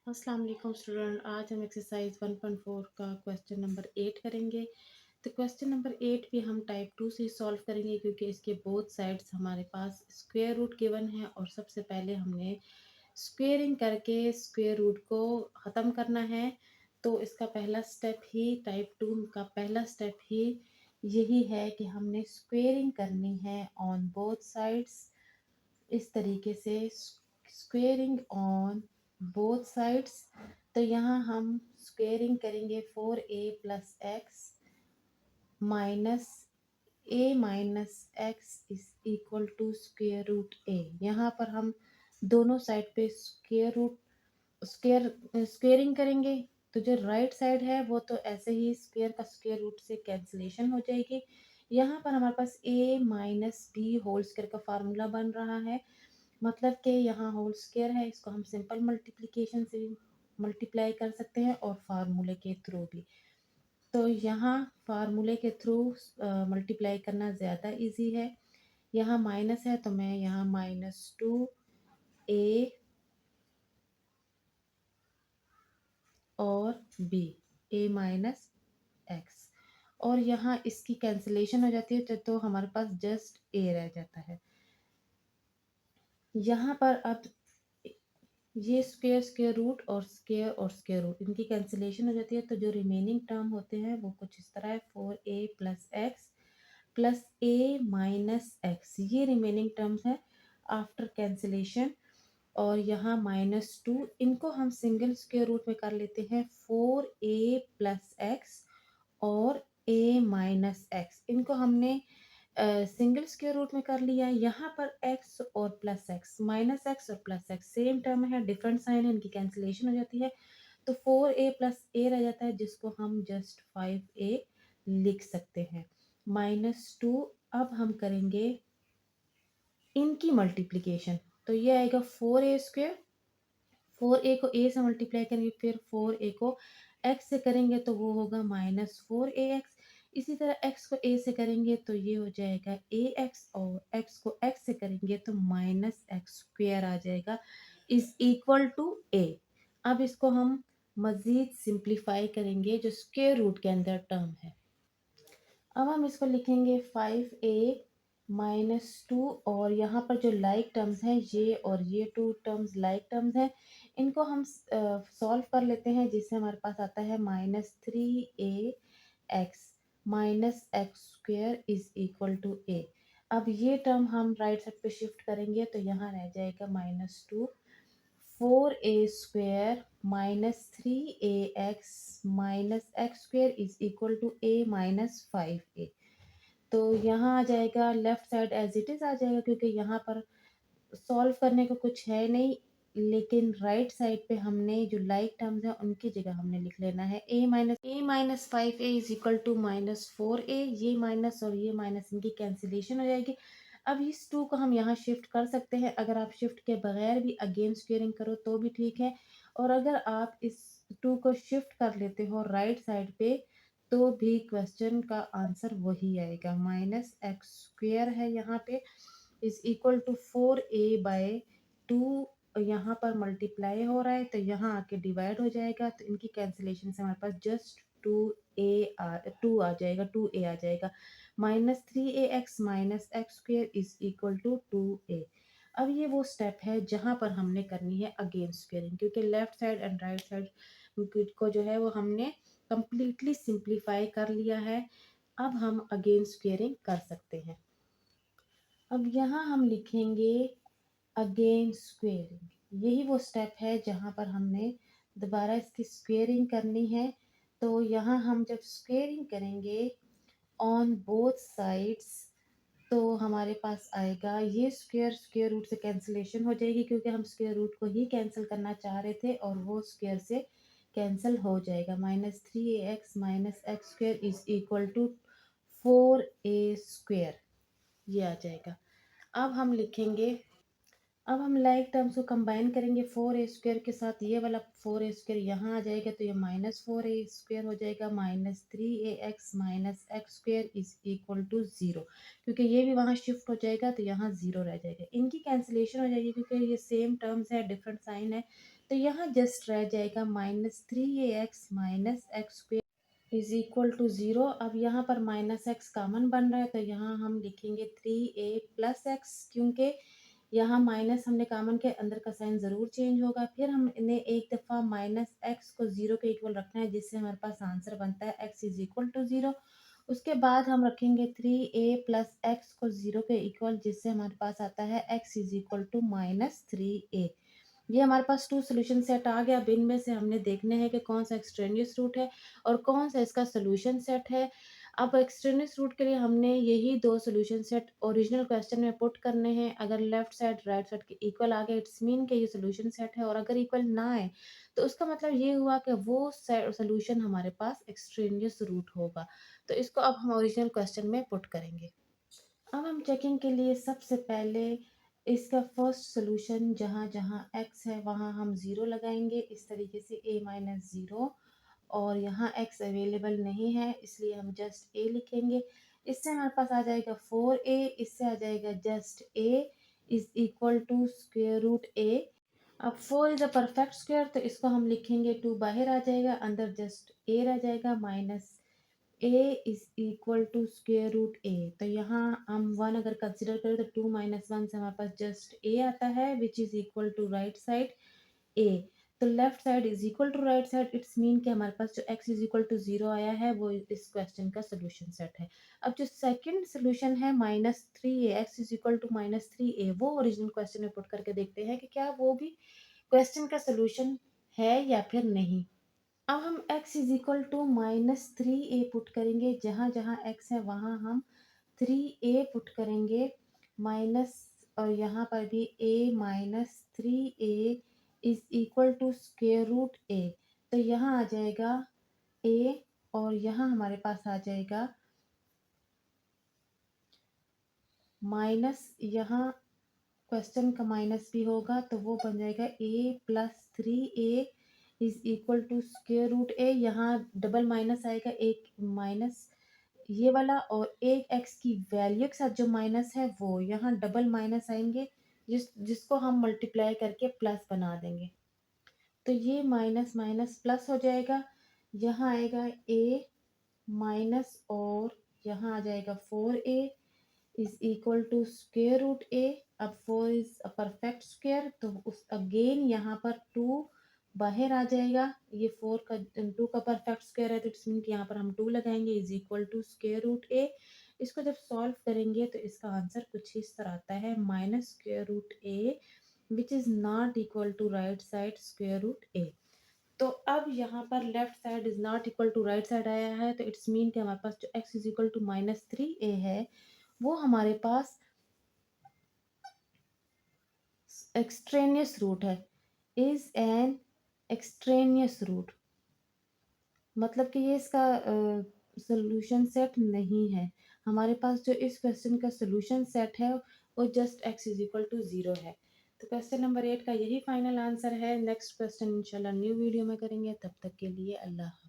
अस्सलाम वालेकुम स्टूडेंट। आज हम एक्सरसाइज 1.4 का क्वेश्चन नंबर 8 करेंगे। तो क्वेश्चन नंबर 8 भी हम टाइप 2 से सॉल्व करेंगे क्योंकि इसके बोथ साइड्स हमारे पास स्क्वायर रूट गिवन है और सबसे पहले हमने स्क्वेयरिंग करके स्क्वायर रूट को ख़त्म करना है। तो इसका पहला स्टेप ही टाइप 2 का पहला स्टेप ही यही है कि हमने स्क्वेयरिंग करनी है ऑन बोथ साइड्स। इस तरीके से स्क्वेयरिंग ऑन बोथ साइड्स। तो यहाँ हम स्क्वेयरिंग करेंगे 4a plus x minus a minus x is equal to square root a। यहाँ पर हम दोनों साइड पे स्क्वेयरिंग करेंगे। तो जो राइट साइड है वो तो ऐसे ही स्क्वेयर का स्क्वेयर रूट से कैंसिलेशन हो जाएगी। यहाँ पर हमारे पास a minus b whole square का फार्मूला बन रहा है। मतलब कि यहाँ होल स्क्वायर है, इसको हम सिंपल मल्टीप्लिकेशन से भी मल्टीप्लाई कर सकते हैं और फार्मूले के थ्रू भी। तो यहाँ फार्मूले के थ्रू मल्टीप्लाई करना ज़्यादा इजी है। यहाँ माइनस है तो मैं यहाँ -2a और b, a माइनस एक्स, और यहाँ इसकी कैंसिलेशन हो जाती है तो हमारे पास जस्ट a रह जाता है। यहाँ पर अब ये स्क्वेयर स्क्वेयर रूट और स्क्वेयर रूट इनकी कैंसिलेशन हो जाती है। तो जो रिमेनिंग टर्म होते हैं वो कुछ इस तरह है, 4a plus x plus a minus x, ये रिमेनिंग टर्म्स है आफ्टर कैंसिलेशन। और यहाँ -2, इनको हम सिंगल स्क्वेयर रूट में कर लेते हैं, 4a प्लस एक्स और a माइनस एक्स, इनको हमने सिंगल स्क्वायर रूट में कर लिया। यहाँ पर x और प्लस एक्स, माइनस एक्स और प्लस एक्स सेम टर्म है, डिफरेंट साइन है, इनकी कैंसिलेशन हो जाती है। तो 4a प्लस a रह जाता है जिसको हम जस्ट 5a लिख सकते हैं। -2, अब हम करेंगे इनकी मल्टीप्लिकेशन। तो ये आएगा 4a स्क्वेयर, 4a को a से मल्टीप्लाई करेंगे, फिर 4a को x से करेंगे तो वो होगा -4ax। इसी तरह x को a से करेंगे तो ये हो जाएगा ax, और x को x से करेंगे तो -x स्क्वेयर आ जाएगा इज इक्वल टू a। अब इसको हम मज़ीद सिंप्लीफाई करेंगे जो स्क्वेयर रूट के अंदर टर्म है। अब हम इसको लिखेंगे 5a -2, और यहाँ पर जो लाइक टर्म्स हैं ये और ये टू टर्म्स लाइक टर्म्स हैं, इनको हम सॉल्व कर लेते हैं, जिससे हमारे पास आता है -3ax minus x square is equal to a। अब ये टर्म हम राइट साइड पे शिफ्ट करेंगे तो यहाँ रह जाएगा -2, 4a square -3ax minus x square is equal to a -5a। तो यहाँ आ जाएगा left side as it is आ जाएगा, क्योंकि यहाँ पर सॉल्व करने को कुछ है नहीं, लेकिन राइट साइड पे हमने जो लाइक टर्म्स हैं उनकी जगह हमने लिख लेना है a-5a is equal to -4a। ये माइनस और ये माइनस इनकी कैंसिलेशन हो जाएगी। अब इस 2 को हम यहाँ शिफ्ट कर सकते हैं, अगर आप शिफ्ट के बगैर भी अगेन स्क्वेयरिंग करो तो भी ठीक है, और अगर आप इस 2 को शिफ्ट कर लेते हो राइट साइड पे तो भी क्वेश्चन का आंसर वही आएगा। -x स्क्वेयर है यहाँ पे इज इक्वल टू 4a/2, यहाँ पर मल्टीप्लाई हो रहा है तो यहाँ आके डिवाइड हो जाएगा, तो इनकी कैंसिलेशन से हमारे पास जस्ट 2 आ जाएगा, 2a आ जाएगा। -3ax minus x square is equal to 2a। अब ये वो स्टेप है जहाँ पर हमने करनी है अगेन स्क्वेयरिंग, क्योंकि left side and right side को जो है वो हमने कंप्लीटली सिंप्लीफाई कर लिया है। अब हम अगेन स्क्वेयरिंग कर सकते हैं। अब यहाँ हम लिखेंगे अगेन स्क्वेयरिंग, यही वो स्टेप है जहाँ पर हमने दोबारा इसकी स्क्वेयरिंग करनी है। तो यहाँ हम जब स्क्वेयरिंग करेंगे ऑन बोथ साइड्स तो हमारे पास आएगा ये स्क्वेयर स्क्वेयर रूट से कैंसिलेशन हो जाएगी, क्योंकि हम स्क्वेयर रूट को ही कैंसिल करना चाह रहे थे और वो स्क्वेयर से कैंसिल हो जाएगा। -3ax minus x square is equal to 4a square, ये आ जाएगा। अब हम लिखेंगे, अब हम लाइक टर्म्स को कंबाइन करेंगे 4a स्क्वेयर के साथ, ये वाला 4a स्क्वेयर यहाँ आ जाएगा तो ये -4a स्क्वेयर हो जाएगा, -3ax minus x square is equal to 0, क्योंकि ये भी वहाँ शिफ्ट हो जाएगा तो यहाँ 0 रह जाएगा। इनकी कैंसिलेशन हो जाएगी क्योंकि ये सेम टर्म्स है, डिफरेंट साइन है, तो यहाँ जस्ट रह जाएगा -3ax minus x square is equal to 0। अब यहाँ पर माइनस एक्स कॉमन बन रहा है तो यहाँ हम लिखेंगे 3a+x, क्योंकि यहाँ माइनस हमने कॉमन के अंदर का साइन ज़रूर चेंज होगा। फिर हमने एक दफ़ा माइनस एक्स को 0 के इक्वल रखना है, जिससे हमारे पास आंसर बनता है x इज इक्वल टू 0। उसके बाद हम रखेंगे 3a+x को 0 के इक्वल, जिससे हमारे पास आता है x is equal to -3a। ये हमारे पास टू सोल्यूशन सेट आ गया। अब इनमें से हमने देखने हैं कि कौन सा एक्सट्रेनियस रूट है और कौन सा इसका सोल्यूशन सेट है। अब एक्सट्रेनियस रूट के लिए हमने यही दो सोल्यूशन सेट ओरिजिनल क्वेश्चन में पुट करने हैं। अगर लेफ्ट साइड राइट साइड के इक्वल आ गए, इट्स मीन के ये सोल्यूशन सेट है, और अगर इक्वल ना आए तो उसका मतलब ये हुआ कि वो सोल्यूशन हमारे पास एक्सट्रेनियस रूट होगा। तो इसको अब हम ओरिजिनल क्वेश्चन में पुट करेंगे। अब हम चेकिंग के लिए सबसे पहले इसका फर्स्ट सोल्यूशन जहाँ जहाँ x है वहाँ हम 0 लगाएंगे, इस तरीके से a-0, और यहाँ x अवेलेबल नहीं है इसलिए हम जस्ट a लिखेंगे। इससे हमारे पास आ जाएगा 4a, इससे आ जाएगा just a is equal to square root a। अब 4 इज अ परफेक्ट स्क्वायर तो इसको हम लिखेंगे 2 बाहर आ जाएगा, अंदर जस्ट a रह जाएगा, minus a is equal to square root a। तो यहाँ हम 1 अगर कंसिडर करें तो 2 माइनस 1 से हमारे पास जस्ट a आता है, which is equal to right side a। तो left side is equal to right side, it's mean कि हमारे पास जो x इज इक्वल टू 0 आया है वो इस क्वेश्चन का सोल्यूशन सेट है। अब जो सेकंड सोल्यूशन है -3a, x is equal to -3a, वो ओरिजिनल क्वेश्चन में पुट करके देखते हैं कि क्या वो भी क्वेश्चन का सोल्यूशन है या फिर नहीं। अब हम x is equal to -3a put करेंगे, जहाँ जहाँ x है वहाँ हम 3a पुट करेंगे माइनस, और यहाँ पर भी a -3a is equal to square root a। तो यहाँ आ जाएगा a और यहाँ हमारे पास आ जाएगा माइनस, यहाँ क्वेश्चन का माइनस भी होगा तो वो बन जाएगा a+3a is equal to square root a। यहाँ डबल माइनस आएगा, एक माइनस ये वाला और एक x की वैल्यू के साथ जो माइनस है वो यहाँ डबल माइनस आएंगे, जिसको हम मल्टीप्लाई करके प्लस बना देंगे। तो ये माइनस माइनस प्लस हो जाएगा, यहाँ आएगा a माइनस, और यहाँ आ जाएगा 4a is equal to square root a। अब 4 इज अ परफेक्ट स्क्वेयर तो उस अगेन यहाँ पर 2 बाहर आ जाएगा, ये 4 का 2 का परफेक्ट स्क्वेयर है तो इट्स मीन कि यहाँ पर हम 2 लगाएंगे is equal to square root a। इसको जब सॉल्व करेंगे तो इसका आंसर कुछ इस तरह आता है minus square root a which is not equal to right side square root a। तो अब यहाँ पर left side is not equal to right side आया है तो इट्स मीन कि हमारे पास जो x is equal to -3a है वो हमारे पास एक्सट्रेनियस रूट है, इज एन एक्सट्रेनियस रूट, मतलब कि ये इसका सोल्यूशन सेट नहीं है। हमारे पास जो इस क्वेश्चन का सोल्यूशन सेट है वो just x is equal to 0 है। तो क्वेश्चन नंबर 8 का यही फाइनल आंसर है। नेक्स्ट क्वेश्चन इंशाल्लाह न्यू वीडियो में करेंगे, तब तक के लिए अल्लाह।